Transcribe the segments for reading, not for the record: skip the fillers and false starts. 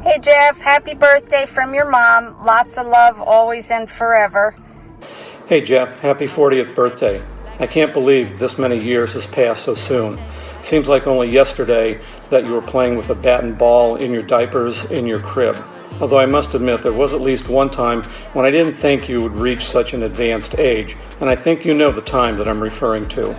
Hey Jeff, happy birthday from your mom. Lots of love always and forever. Hey Jeff, happy 40th birthday. I can't believe this many years has passed so soon. Seems like only yesterday that you were playing with a bat and ball in your diapers in your crib. Although I must admit there was at least one time when I didn't think you would reach such an advanced age, and I think you know the time that I'm referring to.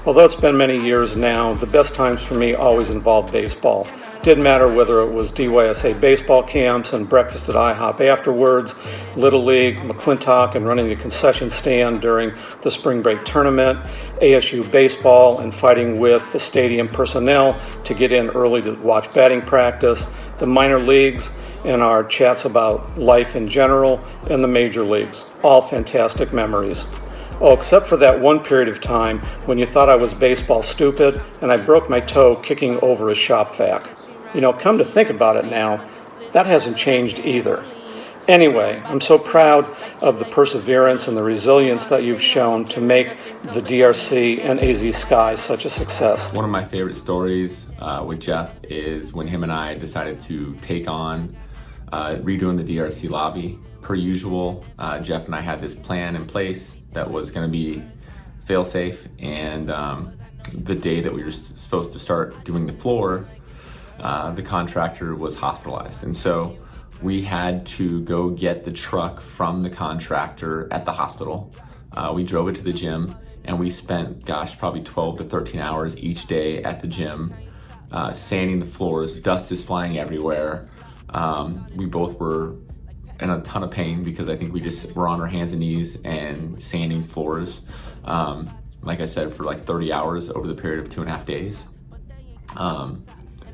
Although it's been many years now, the best times for me always involved baseball. Didn't matter whether it was DYSA baseball camps and breakfast at IHOP afterwards, Little League, McClintock, and running the concession stand during the spring break tournament, ASU baseball, and fighting with the stadium personnel to get in early to watch batting practice, the minor leagues, and our chats about life in general, and the major leagues. All fantastic memories. Oh, except for that one period of time when you thought I was baseball stupid and I broke my toe kicking over a shop vac. You know, come to think about it now, that hasn't changed either. Anyway, I'm so proud of the perseverance and the resilience that you've shown to make the DRC and AZ Sky such a success. One of my favorite stories with Jeff is when him and I decided to take on redoing the DRC lobby. Per usual, Jeff and I had this plan in place that was going to be fail-safe, and the day that we were supposed to start doing the floor, the contractor was hospitalized, and so we had to go get the truck from the contractor at the hospital. We drove it to the gym, and we spent, probably 12 to 13 hours each day at the gym, sanding the floors. Dust is flying everywhere. We both were in a ton of pain because I think we just were on our hands and knees and sanding floors, like I said, for like 30 hours over the period of 2.5 days.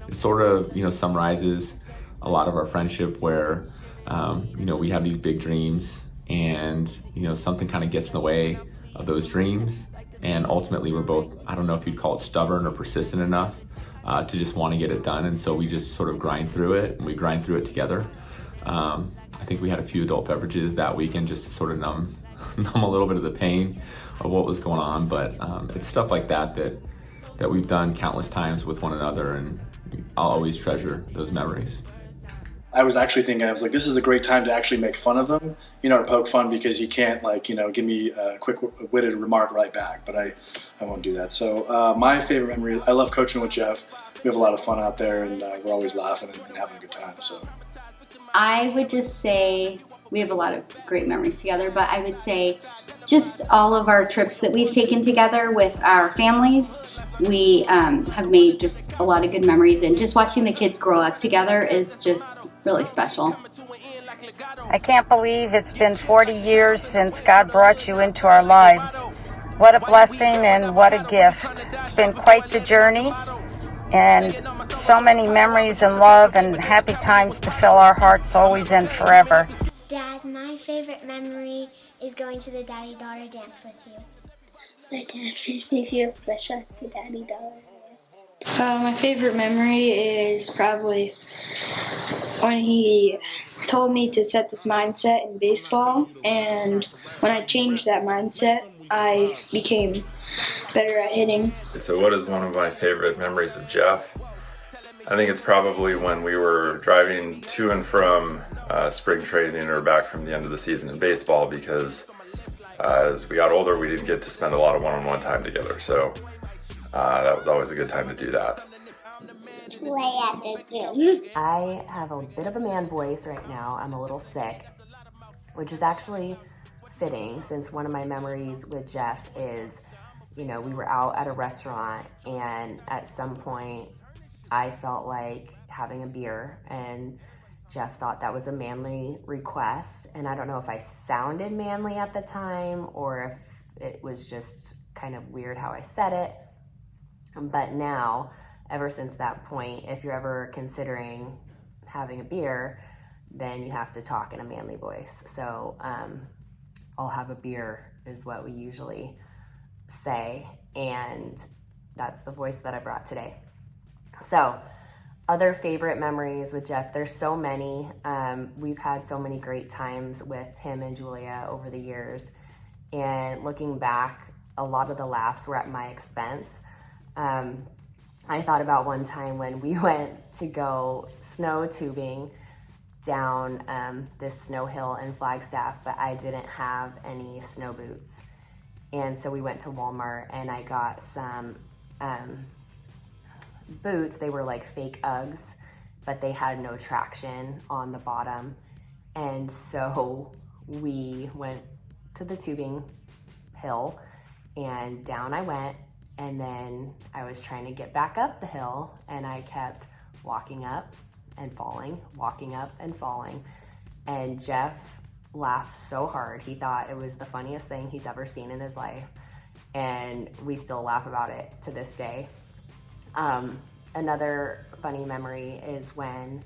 It sort of, summarizes a lot of our friendship where, we have these big dreams and, something kind of gets in the way of those dreams. And ultimately we're both, I don't know if you'd call it stubborn or persistent enough to just want to get it done. And so we just sort of grind through it, and we grind through it together. I think we had a few adult beverages that weekend just to sort of numb a little bit of the pain of what was going on. But it's stuff like that we've done countless times with one another, and I'll always treasure those memories. I was actually thinking, I was like, this is a great time to actually make fun of them, or poke fun, because you can't give me a quick-witted remark right back, but I won't do that. So my favorite memory, I love coaching with Jeff. We have a lot of fun out there, and we're always laughing and having a good time. So I would just say we have a lot of great memories together, but I would say just all of our trips that we've taken together with our families, we have made just a lot of good memories, and just watching the kids grow up together is just really special. I can't believe it's been 40 years since God brought you into our lives. What a blessing and what a gift. It's been quite the journey, and so many memories and love and happy times to fill our hearts always and forever. Dad, my favorite memory is going to the daddy-daughter dance with you. My dad makes me feel special at the daddy-daughter. My favorite memory is probably when he told me to set this mindset in baseball, and when I changed that mindset, I became better at hitting. So what is one of my favorite memories of Jeff? I think it's probably when we were driving to and from spring training or back from the end of the season in baseball, because as we got older, we didn't get to spend a lot of one-on-one time together. So that was always a good time to do that. Play at the gym. I have a bit of a man voice right now. I'm a little sick, which is actually fitting, since one of my memories with Jeff is, we were out at a restaurant, and at some point I felt like having a beer, and Jeff thought that was a manly request, and I don't know if I sounded manly at the time or if it was just kind of weird how I said it. But now, ever since that point, if you're ever considering having a beer, then you have to talk in a manly voice. So I'll have a beer is what we usually say, and that's the voice that I brought today. So other favorite memories with Jeff, there's so many. We've had so many great times with him and Julia over the years, and looking back, a lot of the laughs were at my expense. I thought about one time when we went to go snow tubing down this snow hill in Flagstaff, but I didn't have any snow boots. And so we went to Walmart and I got some boots. They were like fake Uggs, but they had no traction on the bottom. And so we went to the tubing hill and down I went. And then I was trying to get back up the hill and I kept walking up and falling, walking up and falling. And Jeff laughed so hard. He thought it was the funniest thing he's ever seen in his life. And we still laugh about it to this day. Another funny memory is when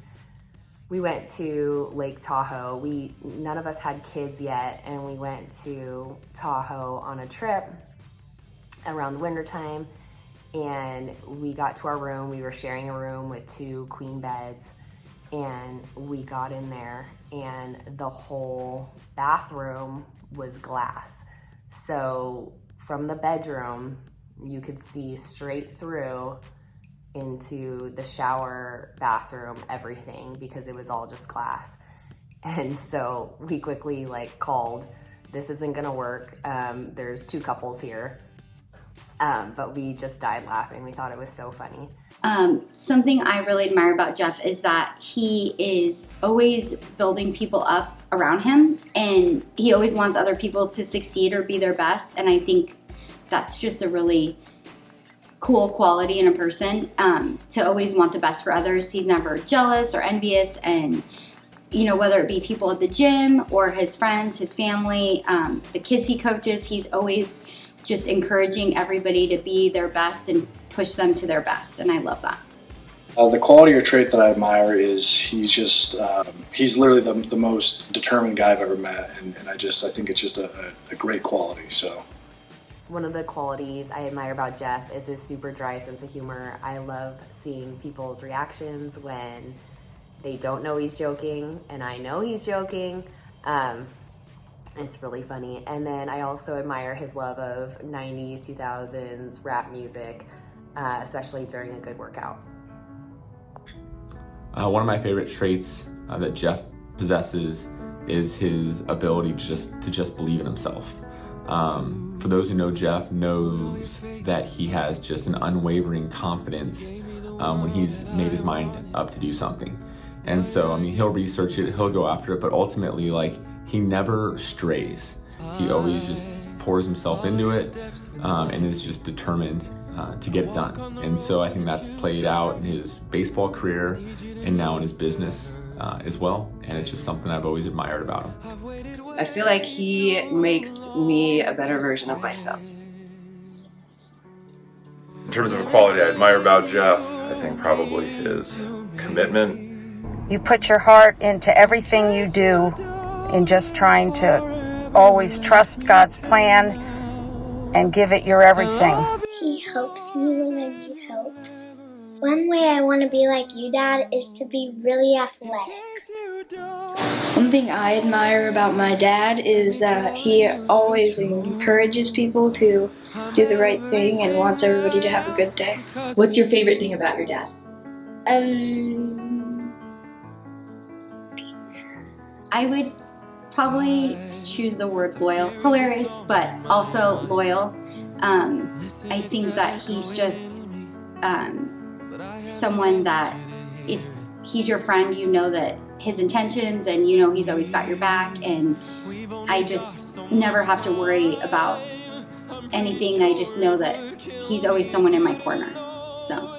we went to Lake Tahoe. None of us had kids yet, and we went to Tahoe on a trip around the winter time, and we got to our room. We were sharing a room with 2 queen beds, and we got in there and the whole bathroom was glass. So from the bedroom, you could see straight through into the shower, bathroom, everything, because it was all just glass. And so we quickly called, this isn't gonna work. There's 2 couples here. But we just died laughing. We thought it was so funny. Something I really admire about Jeff is that he is always building people up around him, and he always wants other people to succeed or be their best. And I think that's just a really cool quality in a person, to always want the best for others. He's never jealous or envious, and whether it be people at the gym or his friends, his family, the kids he coaches, he's always just encouraging everybody to be their best and push them to their best, and I love that. The quality or trait that I admire is he's literally the most determined guy I've ever met, and I think it's just a great quality. So one of the qualities I admire about Jeff is his super dry sense of humor. I love seeing people's reactions when they don't know he's joking, and I know he's joking. It's really funny. And then I also admire his love of 90s, 2000s rap music, especially during a good workout. One of my favorite traits that Jeff possesses is his ability to just believe in himself. For those who know Jeff, knows that he has just an unwavering confidence when he's made his mind up to do something. And so, he'll research it, he'll go after it, but ultimately, he never strays. He always just pours himself into it, and is just determined to get it done. And so I think that's played out in his baseball career and now in his business as well. And it's just something I've always admired about him. I feel like he makes me a better version of myself. In terms of a quality I admire about Jeff, I think probably his commitment. You put your heart into everything you do, in just trying to always trust God's plan and give it your everything. He helps me when I need help. One way I want to be like you, Dad, is to be really athletic. One thing I admire about my dad is that he always encourages people to do the right thing and wants everybody to have a good day. What's your favorite thing about your dad? Pizza. I would probably choose the word loyal. Hilarious, but also loyal. I think that he's just someone that if he's your friend, you know that his intentions and he's always got your back, and I just never have to worry about anything. I just know that he's always someone in my corner. So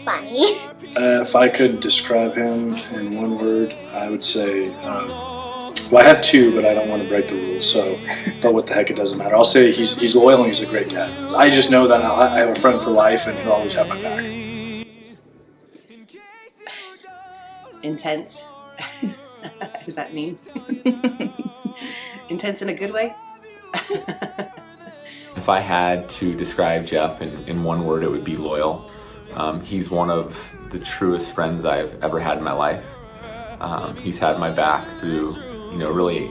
Funny. If I could describe him in one word, I would say, I have 2, but I don't want to break the rules, but what the heck, it doesn't matter. I'll say he's loyal and he's a great dad. I just know that I have a friend for life and he'll always have my back. Intense. Does that mean? Intense in a good way? If I had to describe Jeff in one word, it would be loyal. He's one of the truest friends I've ever had in my life. He's had my back through, really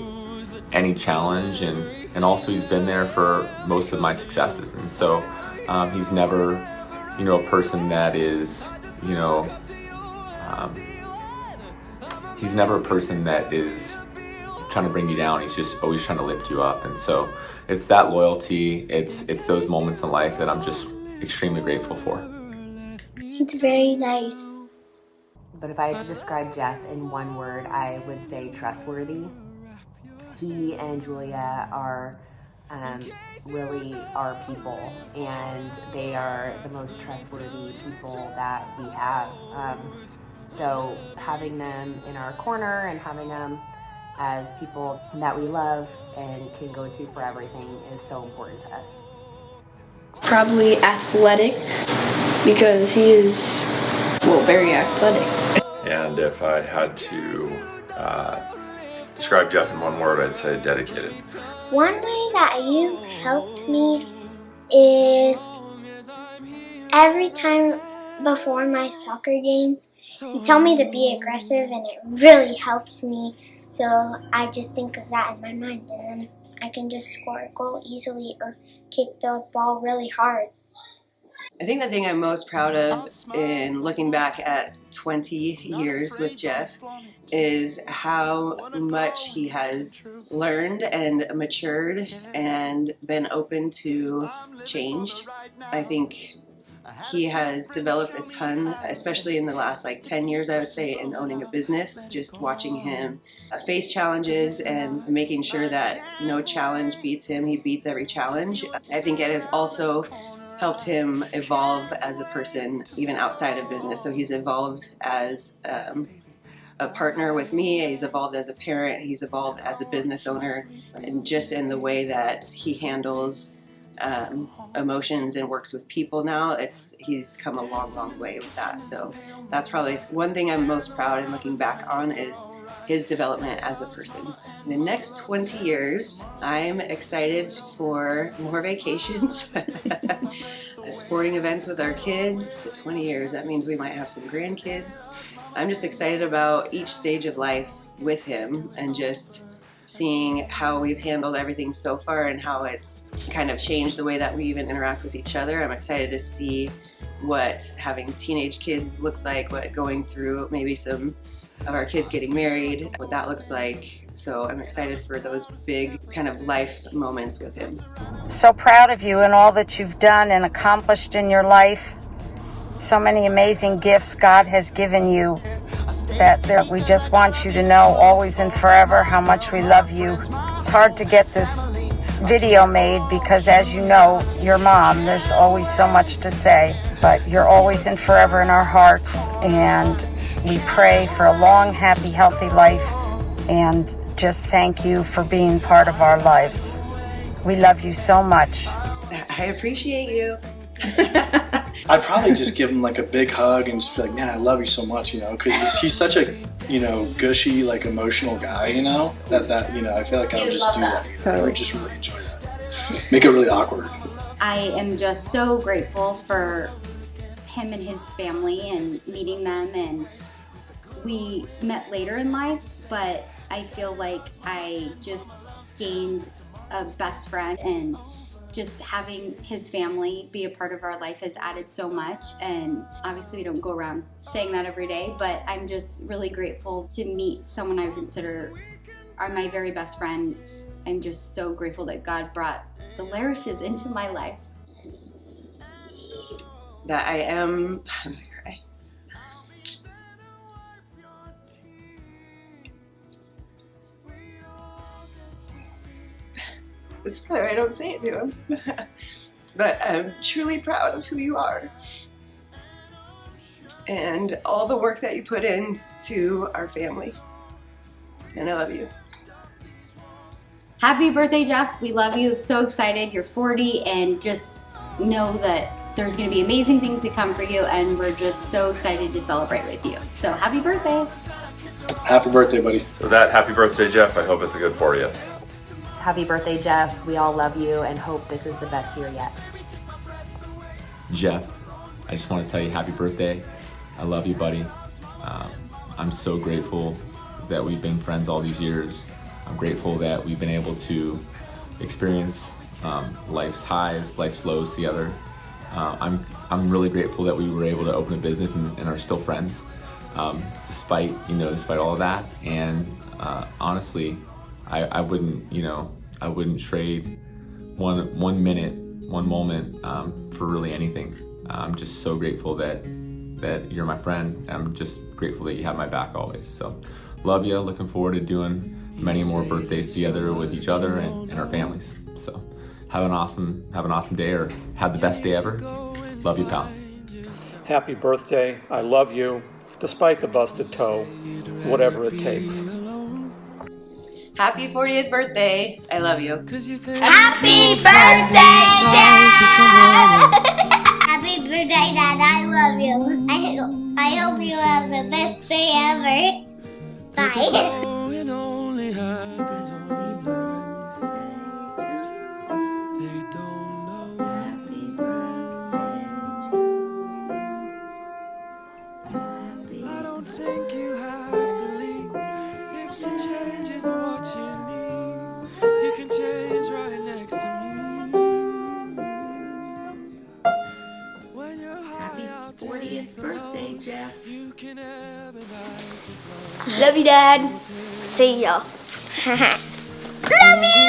any challenge, and also he's been there for most of my successes. And so he's never a person that is, he's never a person that is trying to bring you down. He's just always trying to lift you up. And so it's that loyalty, it's those moments in life that I'm just extremely grateful for. It's very nice. But if I had to describe Jeff in one word, I would say trustworthy. He and Julia are really our people, and they are the most trustworthy people that we have. So having them in our corner and having them as people that we love and can go to for everything is so important to us. Probably athletic, because he is, very athletic. And if I had to describe Jeff in one word, I'd say dedicated. One way that you helped me is every time before my soccer games, you tell me to be aggressive, and it really helps me. So I just think of that in my mind, and then I can just score a goal easily or kick the ball really hard. I think the thing I'm most proud of in looking back at 20 years with Jeff is how much he has learned and matured and been open to change. I think he has developed a ton, especially in the last 10 years, I would say, in owning a business. Just watching him face challenges and making sure that no challenge beats him. He beats every challenge. I think it has also helped him evolve as a person, even outside of business. So he's evolved as a partner with me, he's evolved as a parent, he's evolved as a business owner, and just in the way that he handles emotions and works with people now, he's come a long way with that. So that's probably one thing I'm most proud in looking back on, is his development as a person. In the next 20 years, I'm excited for more vacations, sporting events with our kids. 20 years, that means we might have some grandkids. I'm just excited about each stage of life with him, and just seeing how we've handled everything so far and how it's kind of changed the way that we even interact with each other. I'm excited to see what having teenage kids looks like, what going through maybe some of our kids getting married, what that looks like. So I'm excited for those big kind of life moments with him. So proud of you and all that you've done and accomplished in your life. So many amazing gifts God has given you that we just want you to know always and forever how much we love you. It's hard to get this video made because, as you know, your mom, there's always so much to say, but you're always and forever in our hearts, and we pray for a long, happy, healthy life, and just thank you for being part of our lives. We love you so much. I appreciate you. I'd probably just give him a big hug and just be like, man, I love you so much, because he's such a, gushy, emotional guy, that I feel like I would just do that. I would just really enjoy that. Make it really awkward. I am just so grateful for him and his family and meeting them, and we met later in life, but I feel like I just gained a best friend, and just having his family be a part of our life has added so much. And obviously we don't go around saying that every day, but I'm just really grateful to meet someone I consider my very best friend. I'm just so grateful that God brought the Larishes into my life. That I am, I'm gonna cry. It's probably why I don't say it to him. But I'm truly proud of who you are and all the work that you put in to our family. And I love you. Happy birthday, Jeff. We love you. So excited. You're 40, and just know that there's going to be amazing things to come for you, and we're just so excited to celebrate with you. So happy birthday. Happy birthday, buddy. So that happy birthday, Jeff. I hope it's a good 40th. Happy birthday, Jeff. We all love you and hope this is the best year yet. Jeff, I just want to tell you happy birthday. I love you, buddy. I'm so grateful that we've been friends all these years. I'm grateful that we've been able to experience life's highs, life's lows together. I'm really grateful that we were able to open a business and are still friends, despite all of that. And honestly, I wouldn't trade one minute, one moment for really anything. I'm just so grateful that you're my friend. I'm just grateful that you have my back always. So love you. Looking forward to doing many more birthdays together with each other and our families. So have an awesome day, or have the best day ever. Love you, pal. Happy birthday. I love you, despite the busted toe, whatever it takes. Happy 40th birthday. I love you. Happy birthday, Dad! Happy birthday, Dad. I love you. I hope you have the best day ever. Bye. I don't think you have to leave. If the change is what you need, you can change right next to me. When you're high, happy 40th birthday, Jeff. You can have and I can fly. Love you, Dad. See ya. Love you.